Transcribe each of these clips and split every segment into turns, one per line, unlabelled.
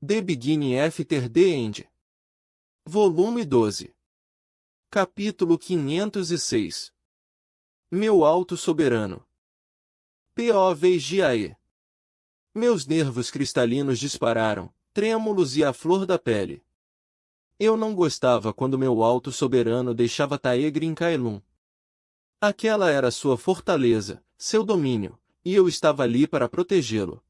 The Beginning After the End. Volume 12. Capítulo 506. Meu Alto Soberano. POVGAE. Meus nervos cristalinos dispararam, trêmulos e à flor da pele. Eu não gostava quando meu Alto Soberano deixava Taegri em Kaelum. Aquela era sua fortaleza, seu domínio, e eu estava ali para protegê-lo.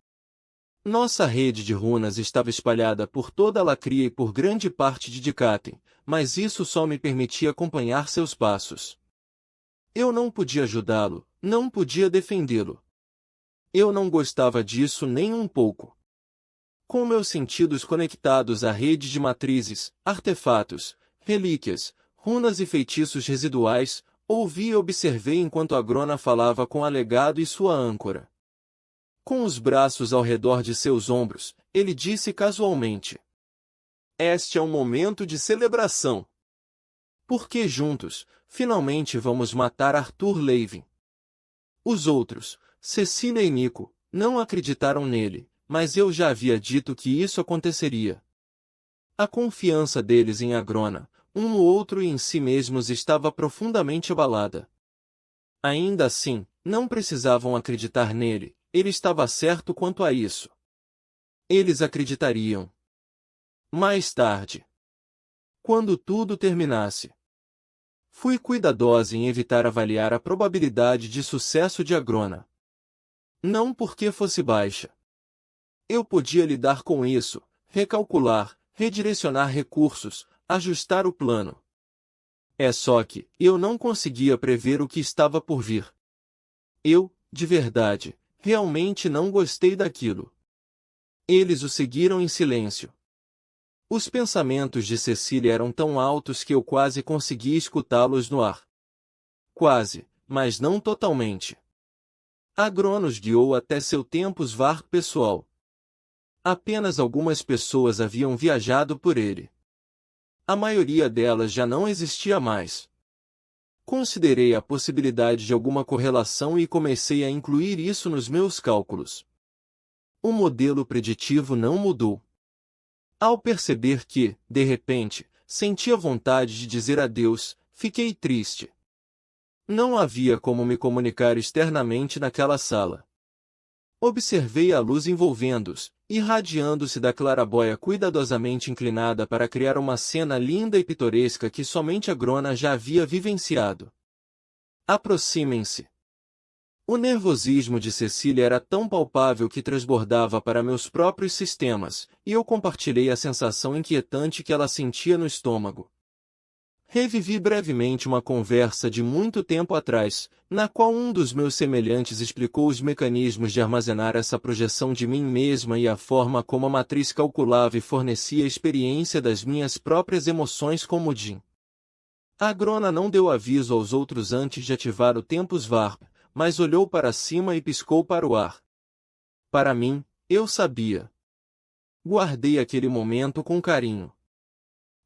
Nossa rede de runas estava espalhada por toda a Lacria e por grande parte de Dikaten, mas isso só me permitia acompanhar seus passos. Eu não podia ajudá-lo, não podia defendê-lo. Eu não gostava disso nem um pouco. Com meus sentidos conectados à rede de matrizes, artefatos, relíquias, runas e feitiços residuais, ouvi e observei enquanto Agrona falava com Alegado e sua âncora. Com os braços ao redor de seus ombros, ele disse casualmente: "Este é um momento de celebração. Porque juntos, finalmente vamos matar Arthur Levin." Os outros, Cecília e Nico, não acreditaram nele, mas eu já havia dito que isso aconteceria. A confiança deles em Agrona, um no outro e em si mesmos estava profundamente abalada. Ainda assim, não precisavam acreditar nele, ele estava certo quanto a isso. Eles acreditariam. Mais tarde. Quando tudo terminasse. Fui cuidadosa em evitar avaliar a probabilidade de sucesso de Agrona. Não porque fosse baixa. Eu podia lidar com isso, recalcular, redirecionar recursos, ajustar o plano. É só que eu não conseguia prever o que estava por vir. Eu, de verdade, realmente não gostei daquilo. Eles o seguiram em silêncio. Os pensamentos de Cecília eram tão altos que eu quase conseguia escutá-los no ar. Quase, mas não totalmente. Agrona os guiou até seu Tempus Vark pessoal. Apenas algumas pessoas haviam viajado por ele. A maioria delas já não existia mais. Considerei a possibilidade de alguma correlação e comecei a incluir isso nos meus cálculos. O modelo preditivo não mudou. Ao perceber que, de repente, sentia vontade de dizer adeus, fiquei triste. Não havia como me comunicar externamente naquela sala. Observei a luz envolvendo-os, irradiando-se da claraboia cuidadosamente inclinada para criar uma cena linda e pitoresca que somente Agrona já havia vivenciado. Aproximem-se. O nervosismo de Cecília era tão palpável que transbordava para meus próprios sistemas, e eu compartilhei a sensação inquietante que ela sentia no estômago. Revivi brevemente uma conversa de muito tempo atrás, na qual um dos meus semelhantes explicou os mecanismos de armazenar essa projeção de mim mesma e a forma como a matriz calculava e fornecia a experiência das minhas próprias emoções como Jin. Agrona não deu aviso aos outros antes de ativar o Tempus Varp, mas olhou para cima e piscou para o ar. Para mim, eu sabia. Guardei aquele momento com carinho.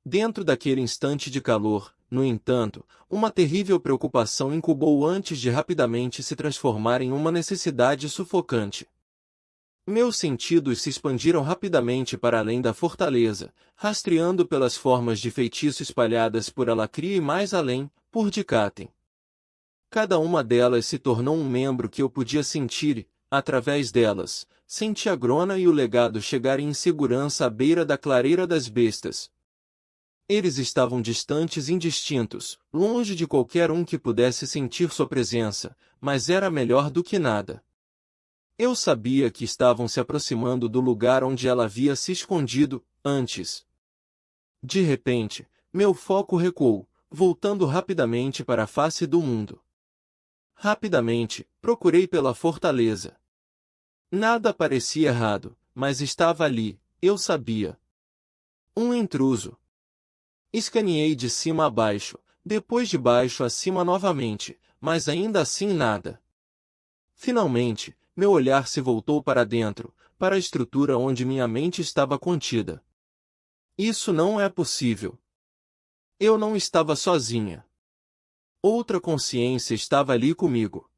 Dentro daquele instante de calor, no entanto, uma terrível preocupação incubou antes de rapidamente se transformar em uma necessidade sufocante. Meus sentidos se expandiram rapidamente para além da fortaleza, rastreando pelas formas de feitiço espalhadas por Alacria e mais além, por Dikaten. Cada uma delas se tornou um membro que eu podia sentir e, através delas, senti Agrona e o legado chegarem em segurança à beira da clareira das bestas. Eles estavam distantes e indistintos, longe de qualquer um que pudesse sentir sua presença, mas era melhor do que nada. Eu sabia que estavam se aproximando do lugar onde ela havia se escondido, antes. De repente, meu foco recuou, voltando rapidamente para a face do mundo. Rapidamente, procurei pela fortaleza. Nada parecia errado, mas estava ali, eu sabia. Um intruso. Escaneei de cima a baixo, depois de baixo a cima novamente, mas ainda assim nada. Finalmente, meu olhar se voltou para dentro, para a estrutura onde minha mente estava contida. Isso não é possível. Eu não estava sozinha. Outra consciência estava ali comigo.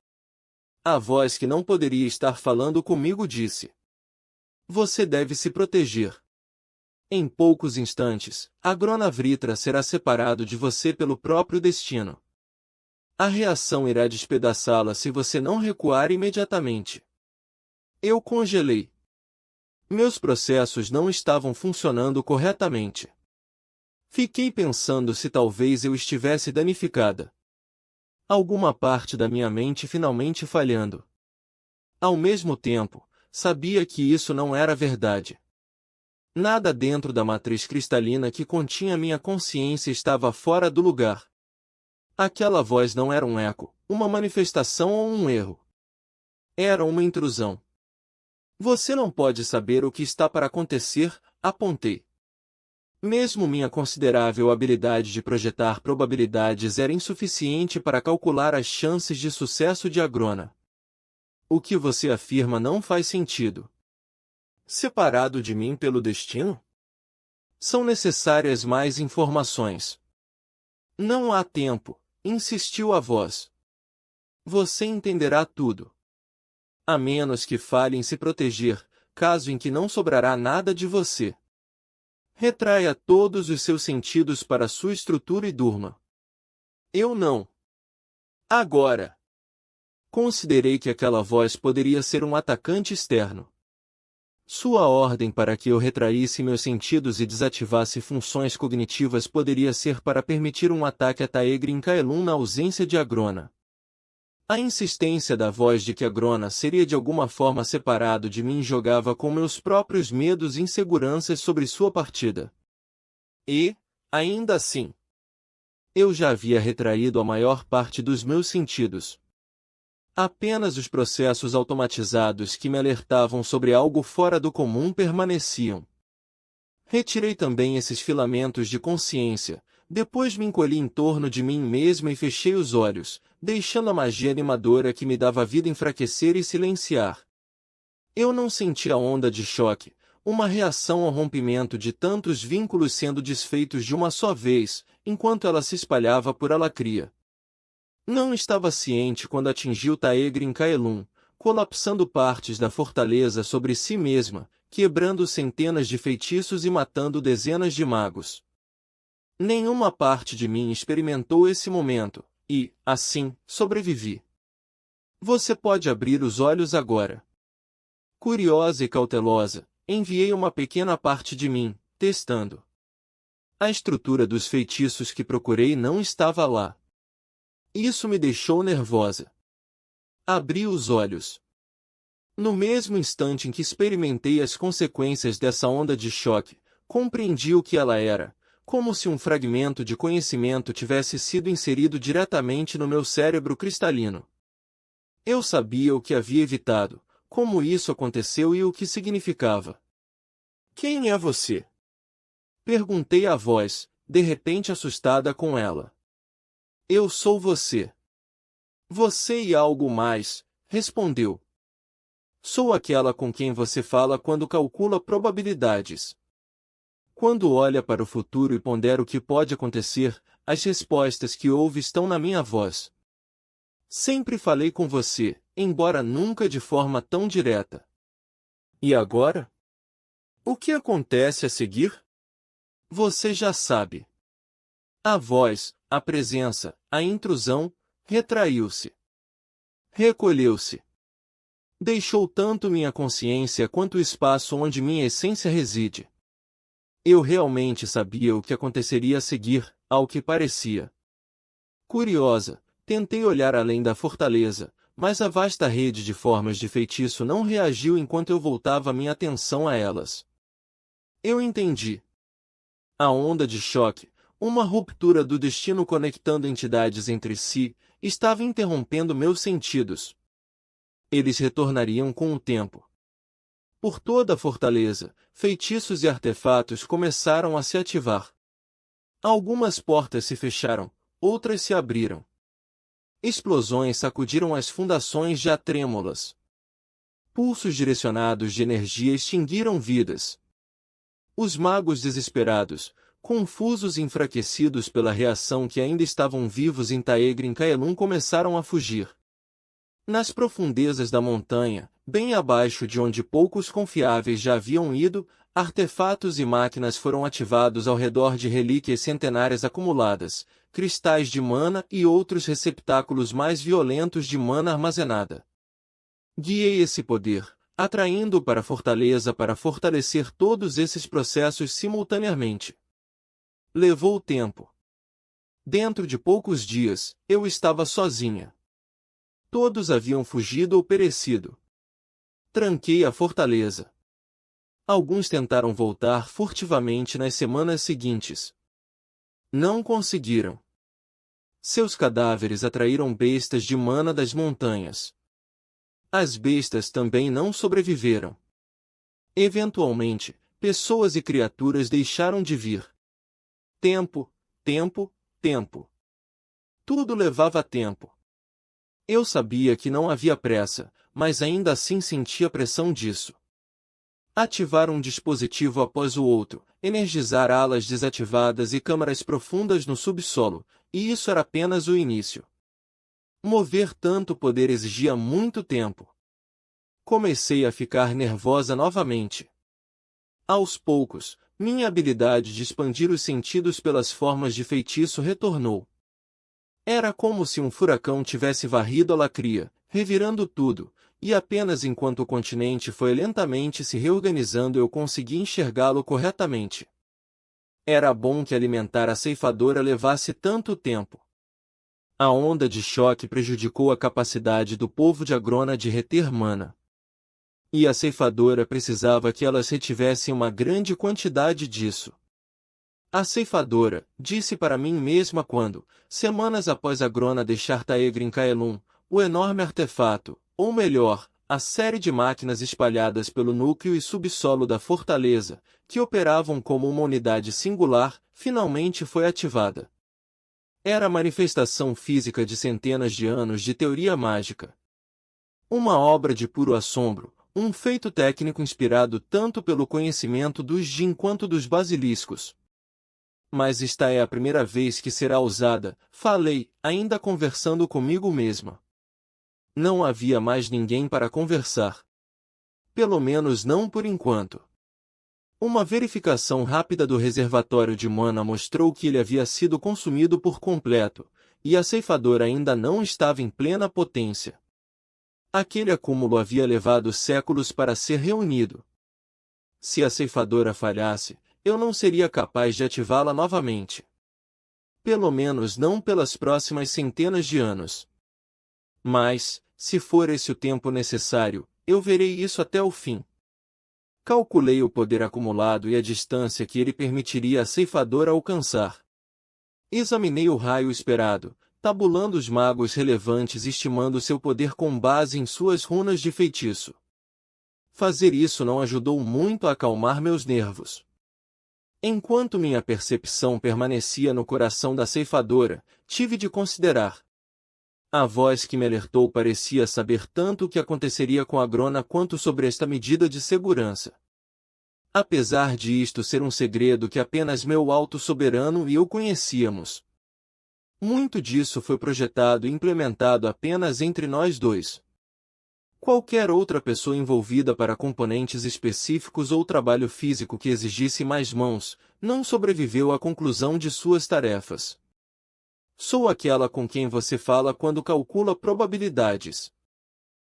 A voz que não poderia estar falando comigo disse: "Você deve se proteger." Em poucos instantes, Agronavritara será separado de você pelo próprio destino. A reação irá despedaçá-la se você não recuar imediatamente. Eu congelei. Meus processos não estavam funcionando corretamente. Fiquei pensando se talvez eu estivesse danificada. Alguma parte da minha mente finalmente falhando. Ao mesmo tempo, sabia que isso não era verdade. Nada dentro da matriz cristalina que continha minha consciência estava fora do lugar. Aquela voz não era um eco, uma manifestação ou um erro. Era uma intrusão. Você não pode saber o que está para acontecer, apontei. Mesmo minha considerável habilidade de projetar probabilidades era insuficiente para calcular as chances de sucesso de Agrona. O que você afirma não faz sentido. Separado de mim pelo destino? São necessárias mais informações. Não há tempo, insistiu a voz. Você entenderá tudo. A menos que falhe em se proteger, caso em que não sobrará nada de você. Retraia todos os seus sentidos para sua estrutura e durma. Eu não. Agora. Considerei que aquela voz poderia ser um atacante externo. Sua ordem para que eu retraísse meus sentidos e desativasse funções cognitivas poderia ser para permitir um ataque a Taegrin Kaelum na ausência de Agrona. A insistência da voz de que Agrona seria de alguma forma separado de mim jogava com meus próprios medos e inseguranças sobre sua partida. E, ainda assim, eu já havia retraído a maior parte dos meus sentidos. Apenas os processos automatizados que me alertavam sobre algo fora do comum permaneciam. Retirei também esses filamentos de consciência, depois me encolhi em torno de mim mesma e fechei os olhos, deixando a magia animadora que me dava vida enfraquecer e silenciar. Eu não senti a onda de choque, uma reação ao rompimento de tantos vínculos sendo desfeitos de uma só vez, enquanto ela se espalhava por Alacria. Não estava ciente quando atingiu Taegrin Kaelum, colapsando partes da fortaleza sobre si mesma, quebrando centenas de feitiços e matando dezenas de magos. Nenhuma parte de mim experimentou esse momento, e, assim, sobrevivi. Você pode abrir os olhos agora. Curiosa e cautelosa, enviei uma pequena parte de mim, testando. A estrutura dos feitiços que procurei não estava lá. Isso me deixou nervosa. Abri os olhos. No mesmo instante em que experimentei as consequências dessa onda de choque, compreendi o que ela era, como se um fragmento de conhecimento tivesse sido inserido diretamente no meu cérebro cristalino. Eu sabia o que havia evitado, como isso aconteceu e o que significava. Quem é você? Perguntei à voz, de repente assustada com ela. Eu sou você. Você e algo mais, respondeu. Sou aquela com quem você fala quando calcula probabilidades. Quando olha para o futuro e pondera o que pode acontecer, as respostas que ouve estão na minha voz. Sempre falei com você, embora nunca de forma tão direta. E agora? O que acontece a seguir? Você já sabe. A voz, a presença, a intrusão, retraiu-se. Recolheu-se. Deixou tanto minha consciência quanto o espaço onde minha essência reside. Eu realmente sabia o que aconteceria a seguir, ao que parecia. Curiosa, tentei olhar além da fortaleza, mas a vasta rede de formas de feitiço não reagiu enquanto eu voltava minha atenção a elas. Eu entendi. A onda de choque, uma ruptura do destino conectando entidades entre si, estava interrompendo meus sentidos. Eles retornariam com o tempo. Por toda a fortaleza, feitiços e artefatos começaram a se ativar. Algumas portas se fecharam, outras se abriram. Explosões sacudiram as fundações já trêmulas. Pulsos direcionados de energia extinguiram vidas. Os magos desesperados, confusos e enfraquecidos pela reação que ainda estavam vivos em Taegrin Kaelum começaram a fugir. Nas profundezas da montanha, bem abaixo de onde poucos confiáveis já haviam ido, artefatos e máquinas foram ativados ao redor de relíquias centenárias acumuladas, cristais de mana e outros receptáculos mais violentos de mana armazenada. Guiei esse poder, atraindo-o para a fortaleza para fortalecer todos esses processos simultaneamente. Levou tempo. Dentro de poucos dias, eu estava sozinha. Todos haviam fugido ou perecido. Tranquei a fortaleza. Alguns tentaram voltar furtivamente nas semanas seguintes. Não conseguiram. Seus cadáveres atraíram bestas de mana das montanhas. As bestas também não sobreviveram. Eventualmente, pessoas e criaturas deixaram de vir. Tempo, tempo, tempo. Tudo levava tempo. Eu sabia que não havia pressa, mas ainda assim sentia a pressão disso. Ativar um dispositivo após o outro, energizar alas desativadas e câmaras profundas no subsolo, e isso era apenas o início. Mover tanto poder exigia muito tempo. Comecei a ficar nervosa novamente. Aos poucos, minha habilidade de expandir os sentidos pelas formas de feitiço retornou. Era como se um furacão tivesse varrido a Lacria, revirando tudo, e apenas enquanto o continente foi lentamente se reorganizando eu consegui enxergá-lo corretamente. Era bom que alimentar a ceifadora levasse tanto tempo. A onda de choque prejudicou a capacidade do povo de Agrona de reter mana. E a ceifadora precisava que elas retivessem uma grande quantidade disso. A ceifadora, disse para mim mesma quando, semanas após Agrona deixar Taegrin Kaelum, o enorme artefato, ou melhor, a série de máquinas espalhadas pelo núcleo e subsolo da fortaleza, que operavam como uma unidade singular, finalmente foi ativada. Era a manifestação física de centenas de anos de teoria mágica. Uma obra de puro assombro, um feito técnico inspirado tanto pelo conhecimento dos Jin quanto dos basiliscos. Mas esta é a primeira vez que será usada, falei, ainda conversando comigo mesma. Não havia mais ninguém para conversar. Pelo menos não por enquanto. Uma verificação rápida do reservatório de mana mostrou que ele havia sido consumido por completo, e a ceifadora ainda não estava em plena potência. Aquele acúmulo havia levado séculos para ser reunido. Se a ceifadora falhasse, eu não seria capaz de ativá-la novamente. Pelo menos não pelas próximas centenas de anos. Mas, se for esse o tempo necessário, eu verei isso até o fim. Calculei o poder acumulado e a distância que ele permitiria à ceifadora alcançar. Examinei o raio esperado, tabulando os magos relevantes e estimando seu poder com base em suas runas de feitiço. Fazer isso não ajudou muito a acalmar meus nervos. Enquanto minha percepção permanecia no coração da ceifadora, tive de considerar. A voz que me alertou parecia saber tanto o que aconteceria com Agrona quanto sobre esta medida de segurança. Apesar de isto ser um segredo que apenas meu alto soberano e eu conhecíamos. Muito disso foi projetado e implementado apenas entre nós dois. Qualquer outra pessoa envolvida para componentes específicos ou trabalho físico que exigisse mais mãos, não sobreviveu à conclusão de suas tarefas. Sou aquela com quem você fala quando calcula probabilidades.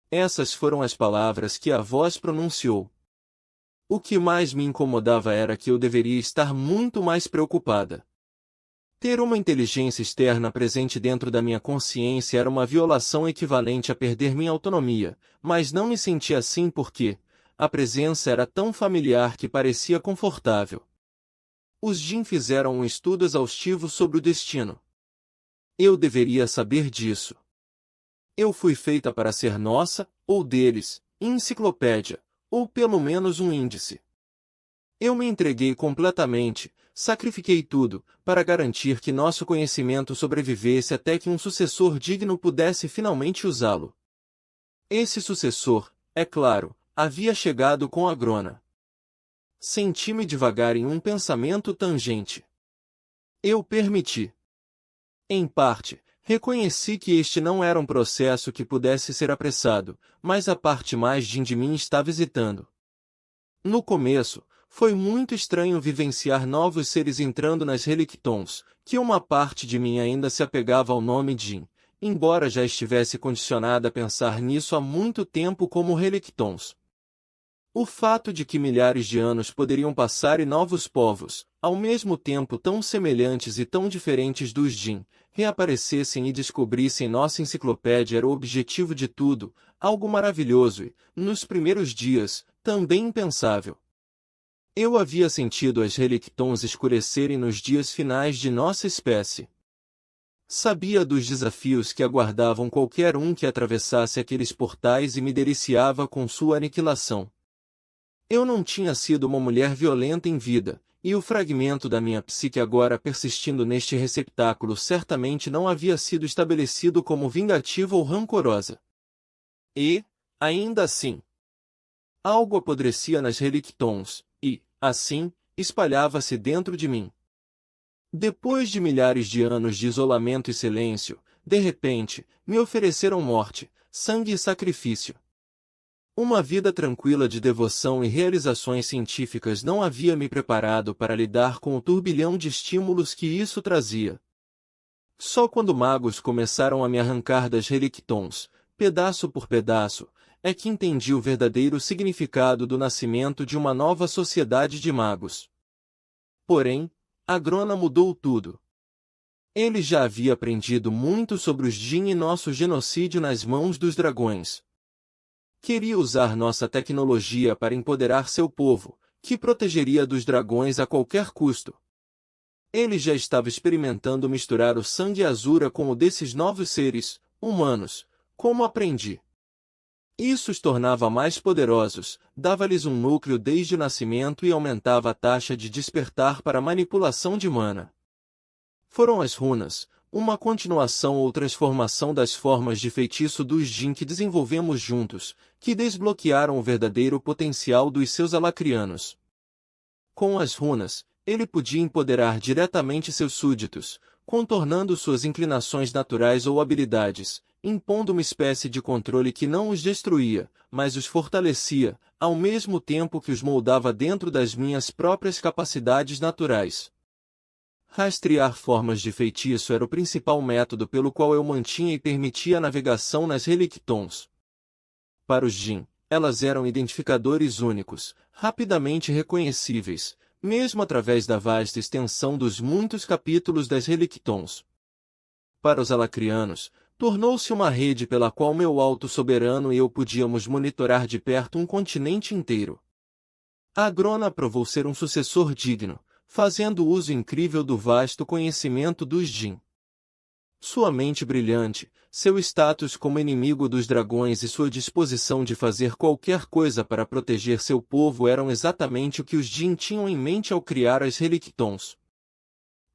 Essas foram as palavras que a voz pronunciou. O que mais me incomodava era que eu deveria estar muito mais preocupada. Ter uma inteligência externa presente dentro da minha consciência era uma violação equivalente a perder minha autonomia, mas não me senti assim porque a presença era tão familiar que parecia confortável. Os Jin fizeram um estudo exaustivo sobre o destino. Eu deveria saber disso. Eu fui feita para ser nossa, ou deles, enciclopédia, ou pelo menos um índice. Eu me entreguei completamente, sacrifiquei tudo, para garantir que nosso conhecimento sobrevivesse até que um sucessor digno pudesse finalmente usá-lo. Esse sucessor, é claro, havia chegado com Agrona. Senti-me devagar em um pensamento tangente. Eu permiti. Em parte, reconheci que este não era um processo que pudesse ser apressado, mas a parte mais de mim estava hesitando. No começo, Foi muito estranho vivenciar novos seres entrando nas Relictons, que uma parte de mim ainda se apegava ao nome Jin, embora já estivesse condicionada a pensar nisso há muito tempo como Relictons. O fato de que milhares de anos poderiam passar e novos povos, ao mesmo tempo tão semelhantes e tão diferentes dos Jin, reaparecessem e descobrissem nossa enciclopédia era o objetivo de tudo, algo maravilhoso e, nos primeiros dias, também impensável. Eu havia sentido as Relictons escurecerem nos dias finais de nossa espécie. Sabia dos desafios que aguardavam qualquer um que atravessasse aqueles portais e me deliciava com sua aniquilação. Eu não tinha sido uma mulher violenta em vida, e o fragmento da minha psique agora persistindo neste receptáculo certamente não havia sido estabelecido como vingativa ou rancorosa. E, ainda assim, algo apodrecia nas Relictons, e, assim, espalhava-se dentro de mim. Depois de milhares de anos de isolamento e silêncio, de repente, me ofereceram morte, sangue e sacrifício. Uma vida tranquila de devoção e realizações científicas não havia me preparado para lidar com o turbilhão de estímulos que isso trazia. Só quando magos começaram a me arrancar das Relictons, pedaço por pedaço, é que entendi o verdadeiro significado do nascimento de uma nova sociedade de magos. Porém, Agrona mudou tudo. Ele já havia aprendido muito sobre os Jin e nosso genocídio nas mãos dos dragões. Queria usar nossa tecnologia para empoderar seu povo, que protegeria dos dragões a qualquer custo. Ele já estava experimentando misturar o sangue Azura com o desses novos seres, humanos, como aprendi. Isso os tornava mais poderosos, dava-lhes um núcleo desde o nascimento e aumentava a taxa de despertar para manipulação de mana. Foram as runas, uma continuação ou transformação das formas de feitiço dos Jin que desenvolvemos juntos, que desbloquearam o verdadeiro potencial dos seus alacrianos. Com as runas, ele podia empoderar diretamente seus súditos, contornando suas inclinações naturais ou habilidades, impondo uma espécie de controle que não os destruía, mas os fortalecia, ao mesmo tempo que os moldava dentro das minhas próprias capacidades naturais. Rastrear formas de feitiço era o principal método pelo qual eu mantinha e permitia a navegação nas Relictons. Para os Jin, elas eram identificadores únicos, rapidamente reconhecíveis, mesmo através da vasta extensão dos muitos capítulos das Relictons. Para os alacrianos, tornou-se uma rede pela qual meu alto soberano e eu podíamos monitorar de perto um continente inteiro. A Agrona provou ser um sucessor digno, fazendo uso incrível do vasto conhecimento dos Jin. Sua mente brilhante, seu status como inimigo dos dragões e sua disposição de fazer qualquer coisa para proteger seu povo eram exatamente o que os Jin tinham em mente ao criar as Relictons.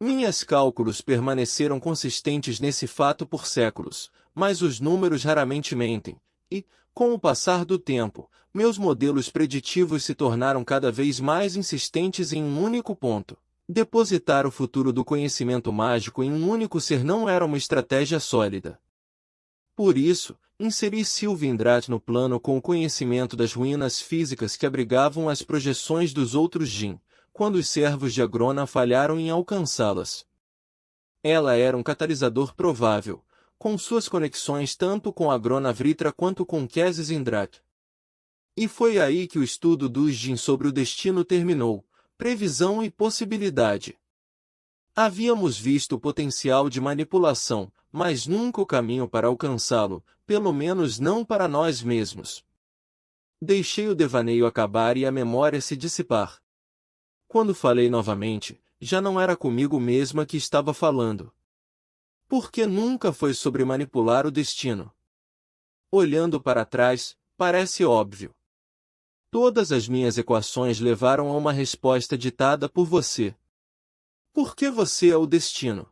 Minhas cálculos permaneceram consistentes nesse fato por séculos, mas os números raramente mentem, e, com o passar do tempo, meus modelos preditivos se tornaram cada vez mais insistentes em um único ponto. Depositar o futuro do conhecimento mágico em um único ser não era uma estratégia sólida. Por isso, inseri Sylvindrat no plano com o conhecimento das ruínas físicas que abrigavam as projeções dos outros Jin, quando os servos de Agrona falharam em alcançá-las. Ela era um catalisador provável, com suas conexões tanto com Agrona Vritra quanto com Kesindrat. E foi aí que o estudo dos Jin sobre o destino terminou, previsão e possibilidade. Havíamos visto o potencial de manipulação, mas nunca o caminho para alcançá-lo, pelo menos não para nós mesmos. Deixei o devaneio acabar e a memória se dissipar. Quando falei novamente, já não era comigo mesma que estava falando. Porque nunca foi sobre manipular o destino. Olhando para trás, parece óbvio. Todas as minhas equações levaram a uma resposta ditada por você. Porque você é o destino.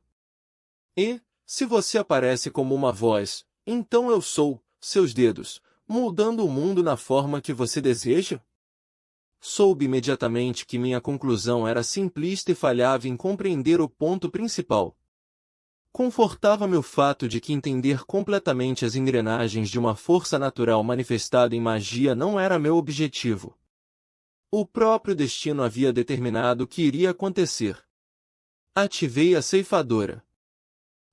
E, se você aparece como uma voz, então eu sou, seus dedos, moldando o mundo na forma que você deseja? Soube imediatamente que minha conclusão era simplista e falhava em compreender o ponto principal. Confortava-me o fato de que entender completamente as engrenagens de uma força natural manifestada em magia não era meu objetivo. O próprio destino havia determinado o que iria acontecer. Ativei a ceifadora.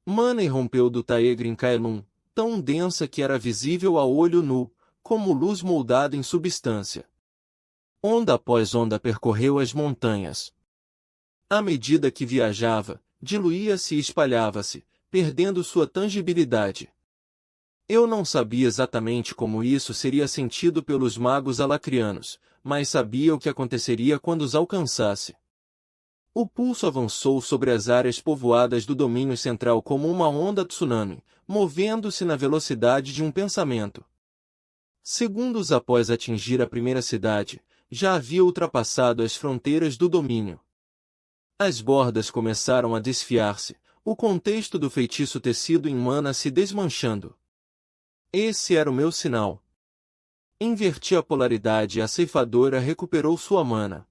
Mana irrompeu do Taegrin Kaelum, tão densa que era visível a olho nu, como luz moldada em substância. Onda após onda percorreu as montanhas. À medida que viajava, diluía-se e espalhava-se, perdendo sua tangibilidade. Eu não sabia exatamente como isso seria sentido pelos magos alacrianos, mas sabia o que aconteceria quando os alcançasse. O pulso avançou sobre as áreas povoadas do domínio central como uma onda tsunami, movendo-se na velocidade de um pensamento. Segundos após atingir a primeira cidade, já havia ultrapassado as fronteiras do domínio. As bordas começaram a desfiar-se, o contexto do feitiço tecido em mana se desmanchando. Esse era o meu sinal. Inverti a polaridade e a ceifadora recuperou sua mana.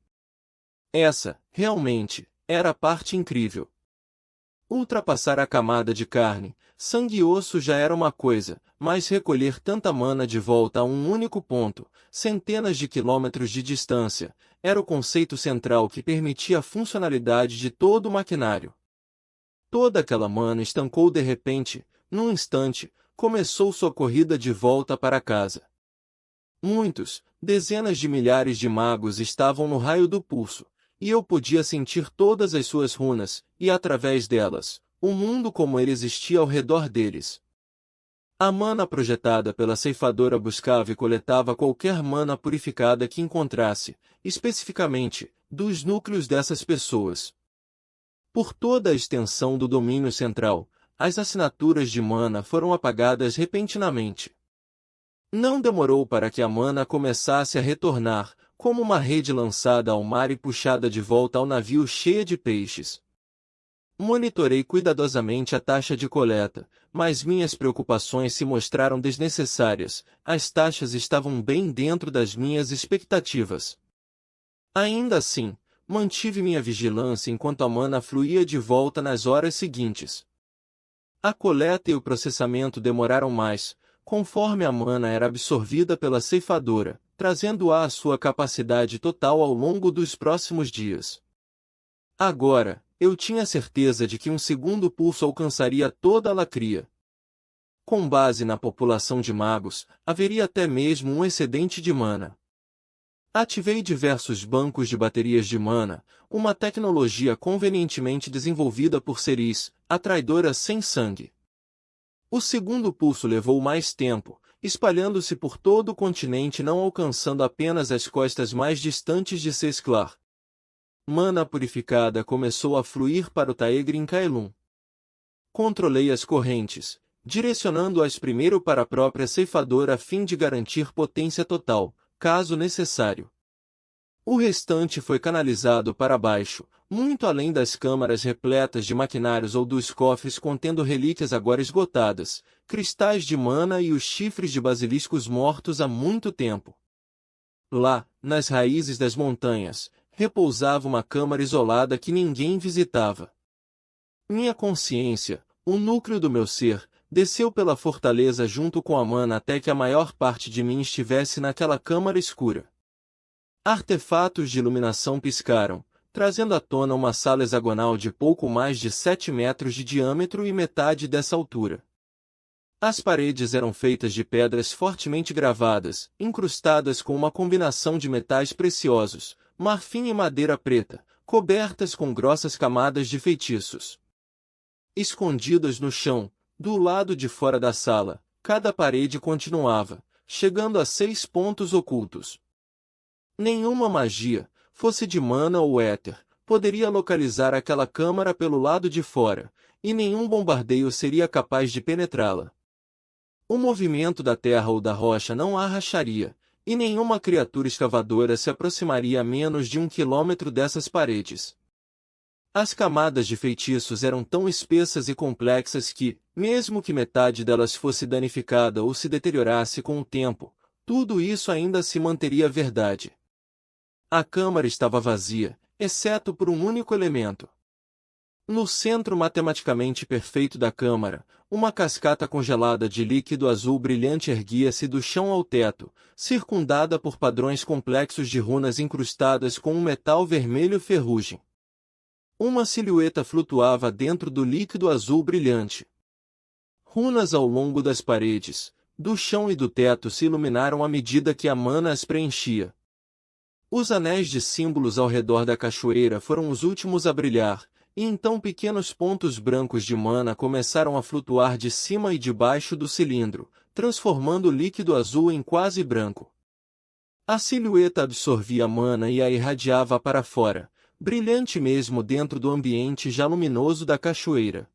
Essa, realmente, era a parte incrível. Ultrapassar a camada de carne, sangue e osso já era uma coisa, mas recolher tanta mana de volta a um único ponto, centenas de quilômetros de distância, era o conceito central que permitia a funcionalidade de todo o maquinário. Toda aquela mana estancou de repente, num instante, começou sua corrida de volta para casa. Muitos, dezenas de milhares de magos estavam no raio do pulso, e eu podia sentir todas as suas runas, e através delas, o mundo como ele existia ao redor deles. A mana projetada pela ceifadora buscava e coletava qualquer mana purificada que encontrasse, especificamente, dos núcleos dessas pessoas. Por toda a extensão do domínio central, as assinaturas de mana foram apagadas repentinamente. Não demorou para que a mana começasse a retornar, como uma rede lançada ao mar e puxada de volta ao navio cheia de peixes. Monitorei cuidadosamente a taxa de coleta, mas minhas preocupações se mostraram desnecessárias, as taxas estavam bem dentro das minhas expectativas. Ainda assim, mantive minha vigilância enquanto a mana fluía de volta nas horas seguintes. A coleta e o processamento demoraram mais, conforme a mana era absorvida pela ceifadora, trazendo-a à sua capacidade total ao longo dos próximos dias. Agora, eu tinha certeza de que um segundo pulso alcançaria toda a Lacria. Com base na população de magos, haveria até mesmo um excedente de mana. Ativei diversos bancos de baterias de mana, uma tecnologia convenientemente desenvolvida por Ceres, a traidora sem sangue. O segundo pulso levou mais tempo, espalhando-se por todo o continente, não alcançando apenas as costas mais distantes de Sesclar. Mana purificada começou a fluir para o Taegrin Kaelum. Controlei as correntes, direcionando-as primeiro para a própria ceifadora a fim de garantir potência total, caso necessário. O restante foi canalizado para baixo, muito além das câmaras repletas de maquinários ou dos cofres contendo relíquias agora esgotadas, cristais de mana e os chifres de basiliscos mortos há muito tempo. Lá, nas raízes das montanhas, repousava uma câmara isolada que ninguém visitava. Minha consciência, o núcleo do meu ser, desceu pela fortaleza junto com a mana até que a maior parte de mim estivesse naquela câmara escura. Artefatos de iluminação piscaram, trazendo à tona uma sala hexagonal de pouco mais de 7 metros de diâmetro e metade dessa altura. As paredes eram feitas de pedras fortemente gravadas, incrustadas com uma combinação de metais preciosos, marfim e madeira preta, cobertas com grossas camadas de feitiços. Escondidas no chão, do lado de fora da sala, cada parede continuava, chegando a 6 pontos ocultos. Nenhuma magia, fosse de mana ou éter, poderia localizar aquela câmara pelo lado de fora, e nenhum bombardeio seria capaz de penetrá-la. O movimento da terra ou da rocha não a racharia, e nenhuma criatura escavadora se aproximaria a menos de 1 quilômetro dessas paredes. As camadas de feitiços eram tão espessas e complexas que, mesmo que metade delas fosse danificada ou se deteriorasse com o tempo, tudo isso ainda se manteria verdade. A câmara estava vazia, exceto por um único elemento. No centro matematicamente perfeito da câmara, uma cascata congelada de líquido azul brilhante erguia-se do chão ao teto, circundada por padrões complexos de runas incrustadas com um metal vermelho ferrugem. Uma silhueta flutuava dentro do líquido azul brilhante. Runas ao longo das paredes, do chão e do teto se iluminaram à medida que a mana as preenchia. Os anéis de símbolos ao redor da cachoeira foram os últimos a brilhar, e então pequenos pontos brancos de mana começaram a flutuar de cima e de baixo do cilindro, transformando o líquido azul em quase branco. A silhueta absorvia a mana e a irradiava para fora, brilhante mesmo dentro do ambiente já luminoso da cachoeira.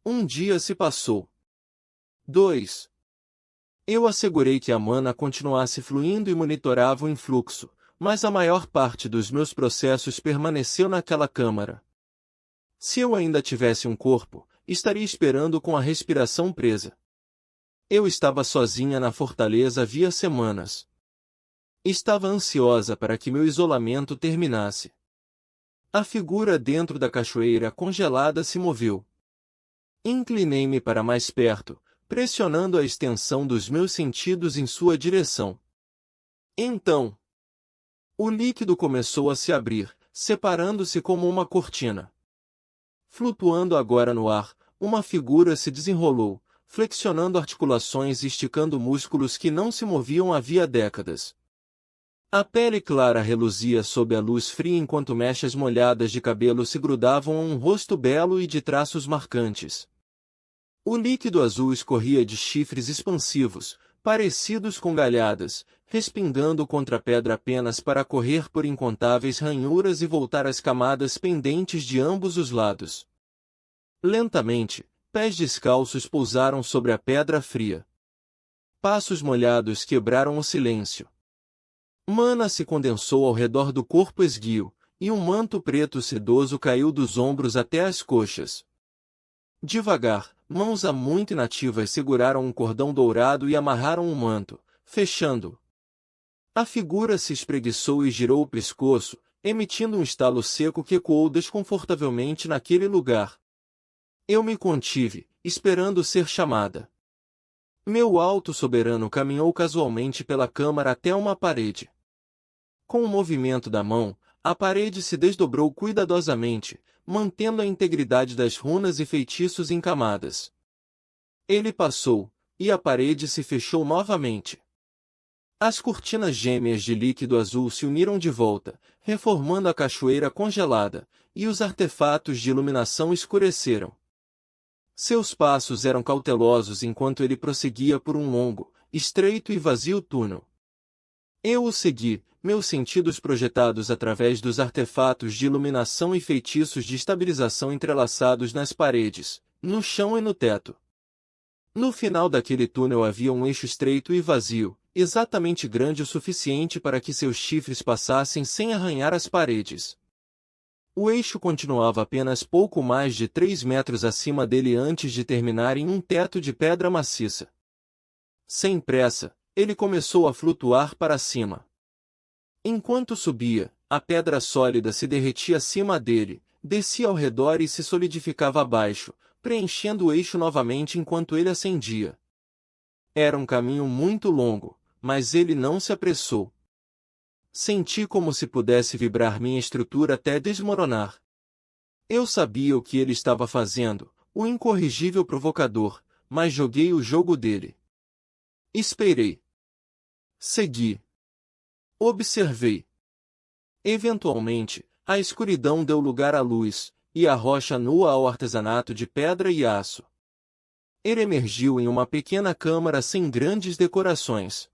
Um dia se passou. 2. Eu assegurei que a mana continuasse fluindo e monitorava o influxo, mas a maior parte dos meus processos permaneceu naquela câmara. Se eu ainda tivesse um corpo, estaria esperando com a respiração presa. Eu estava sozinha na fortaleza havia semanas. Estava ansiosa para que meu isolamento terminasse. A figura dentro da cachoeira congelada se moveu. Inclinei-me para mais perto, pressionando a extensão dos meus sentidos em sua direção. Então, o líquido começou a se abrir, separando-se como uma cortina. Flutuando agora no ar, uma figura se desenrolou, flexionando articulações e esticando músculos que não se moviam havia décadas. A pele clara reluzia sob a luz fria enquanto mechas molhadas de cabelo se grudavam a um rosto belo e de traços marcantes. O líquido azul escorria de chifres expansivos, parecidos com galhadas, respingando contra a pedra apenas para correr por incontáveis ranhuras e voltar às camadas pendentes de ambos os lados. Lentamente, pés descalços pousaram sobre a pedra fria. Passos molhados quebraram o silêncio. Mana se condensou ao redor do corpo esguio, e um manto preto sedoso caiu dos ombros até as coxas. Devagar, mãos há muito inativas seguraram um cordão dourado e amarraram o manto, fechando-o. A figura se espreguiçou e girou o pescoço, emitindo um estalo seco que ecoou desconfortavelmente naquele lugar. Eu me contive, esperando ser chamada. Meu alto soberano caminhou casualmente pela câmara até uma parede. Com o movimento da mão, a parede se desdobrou cuidadosamente, mantendo a integridade das runas e feitiços encamadas. Ele passou, e a parede se fechou novamente. As cortinas gêmeas de líquido azul se uniram de volta, reformando a cachoeira congelada, e os artefatos de iluminação escureceram. Seus passos eram cautelosos enquanto ele prosseguia por um longo, estreito e vazio túnel. Eu o segui, meus sentidos projetados através dos artefatos de iluminação e feitiços de estabilização entrelaçados nas paredes, no chão e no teto. No final daquele túnel havia um eixo estreito e vazio, exatamente grande o suficiente para que seus chifres passassem sem arranhar as paredes. O eixo continuava apenas pouco mais de 3 metros acima dele antes de terminar em um teto de pedra maciça. Sem pressa, ele começou a flutuar para cima. Enquanto subia, a pedra sólida se derretia acima dele, descia ao redor e se solidificava abaixo, preenchendo o eixo novamente enquanto ele ascendia. Era um caminho muito longo, mas ele não se apressou. Senti como se pudesse vibrar minha estrutura até desmoronar. Eu sabia o que ele estava fazendo, o incorrigível provocador, mas joguei o jogo dele. Esperei. Segui. Observei. Eventualmente, a escuridão deu lugar à luz, e a rocha nua ao artesanato de pedra e aço. Ele emergiu em uma pequena câmara sem grandes decorações.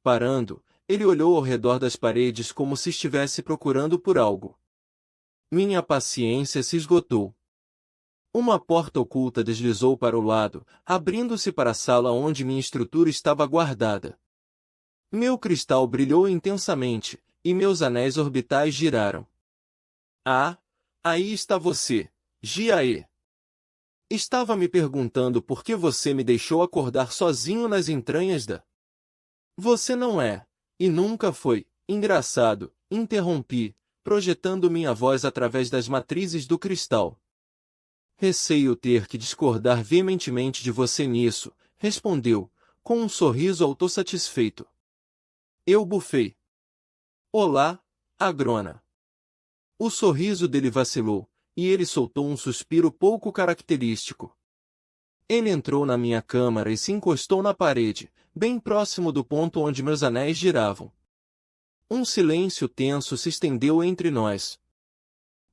Parando, ele olhou ao redor das paredes como se estivesse procurando por algo. Minha paciência se esgotou. Uma porta oculta deslizou para o lado, abrindo-se para a sala onde minha estrutura estava guardada. Meu cristal brilhou intensamente, e meus anéis orbitais giraram. Ah, aí está você, Jiae. Estava me perguntando por que você me deixou acordar sozinho nas entranhas da... Você não é, e nunca foi, engraçado, interrompi, projetando minha voz através das matrizes do cristal. Receio ter que discordar veementemente de você nisso, respondeu, com um sorriso autossatisfeito. Eu bufei. Olá, Agrona. O sorriso dele vacilou, e ele soltou um suspiro pouco característico. Ele entrou na minha câmara e se encostou na parede, bem próximo do ponto onde meus anéis giravam. Um silêncio tenso se estendeu entre nós.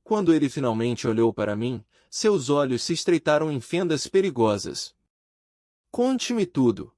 Quando ele finalmente olhou para mim, seus olhos se estreitaram em fendas perigosas. Conte-me tudo,